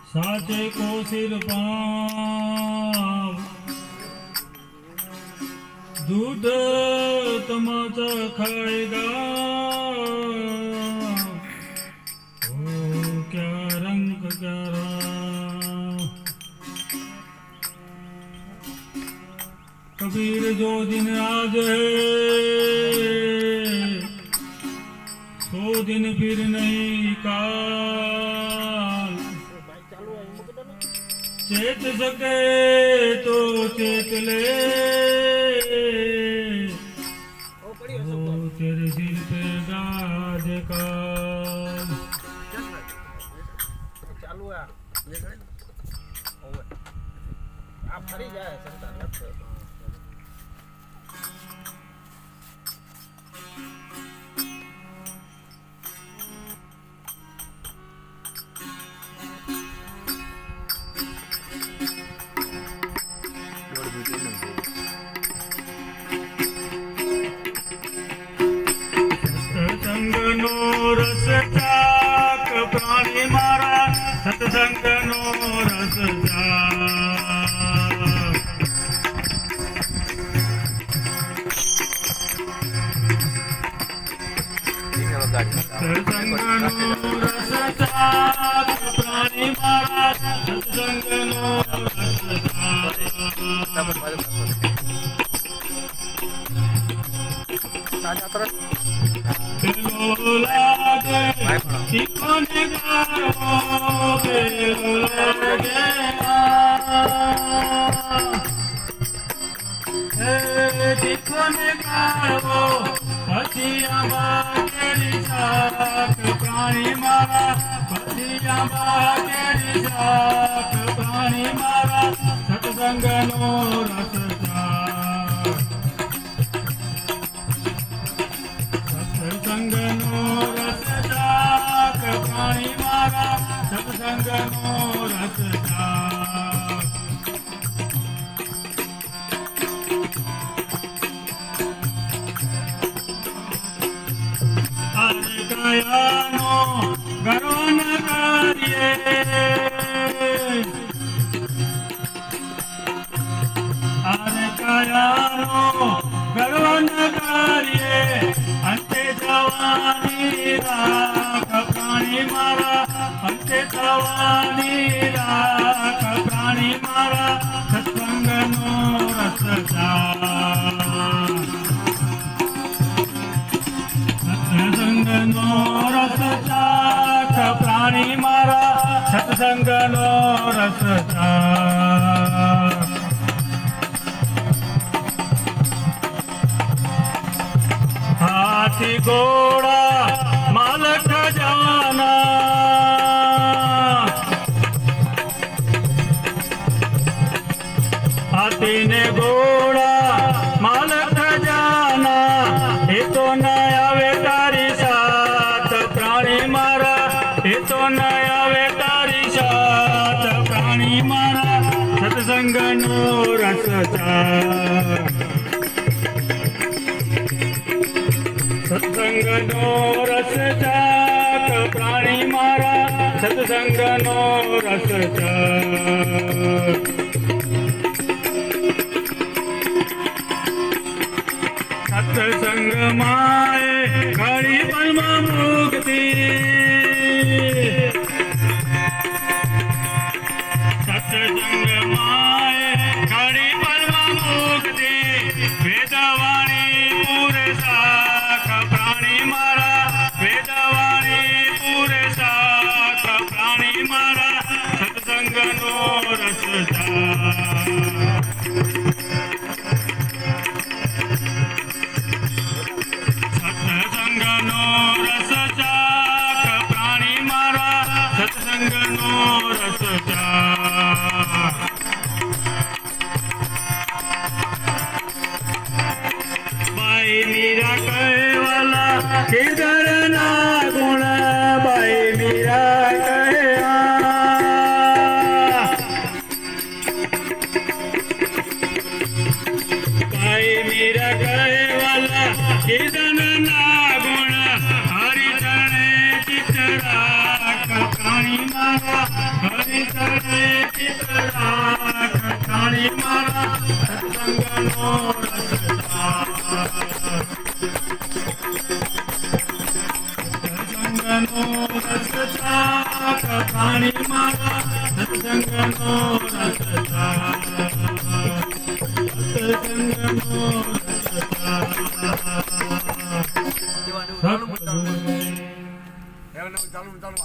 साचे को सिर पाव दूध तमाचा खाएगा ओ क्या रंग क्या राम। कबीर जो दिन आज है सो दिन फिर नहीं काल। चेत सके तो चेत ले ओ तेरे सिर पे गाज काल। चालू है आप फरी जाए संतान સત્સંગનો રસ ચાક પ્રાણી મારા સત્સંગનો રસ ચાક। સત્સંગનો રસ ચાક પ્રાણી મારા સત્સંગનો રસ ચાક। પેલો લાગે તીખોને ગાળો પેલો લાગે હે તીખોને ગાળો પછી આંબા કેરી શાક પ્રાણી મારા પછી આંબા કેરી શાક પ્રાણી મારા સત્સંગનો રસ ચાક। સત્સંગનો રસ ચાક પ્રાણી મારા સત્સંગનો રસ ચાક। આરે કયાનો ગરો ન કરીએ આરે કયાનો ગરો ન કરીએ અંતે જવાની રાખ પ્રાણી મારા અંતે જવાની રાખ પ્રાણી મારા સત્સંગનો રસ ચાક। સત્સંગનો રસ ચાક પ્રાણી મારા સત્સંગનો રસ ચાક। हाथी घोड़ा माल खजाना हाथी ने घोड़ा माल खजाना એ તો ન આવે તારી સાથ પ્રાણી મારા એ તો ન આવે તારી સાથ પ્રાણી મારા સત્સંગનો રસ ચાક। સત્સંગનો રસ ચાક પ્રાણી મારા સત્સંગનો રસ ચાક। સત્સંગ માએ ઘડી પલમાં મુક્તિ સત્સંગ માએ ઘડી પલમાં મુક્તિ વેદવાણી પૂરે શાખ પ્રાણી મારા વેદવાણી પૂરે શાખ પ્રાણી મારા સત્સંગનો રસ ચાક। સત્સંગનો રસ ચાક પ્રાણી મારા સત્સંગનો રસ ચાક। બાઈ મીરા કહેવાલા કેદારના ગુણ બાઈ મીરા કહ્યા બાઈ મીરા કહેવાલા કેદારના ગુણ હરિચરણે ચિત્ત મારા હરિચરણે ચિત્ત રાખ જાણી મારા સત્સંગનો રસ સત્સંગનો રસ ચાખ જાણી મારા સત્સંગનો રસ ચાખ સત્સંગનો રસ ચાખ એવાનું ચાલુ ચાલુ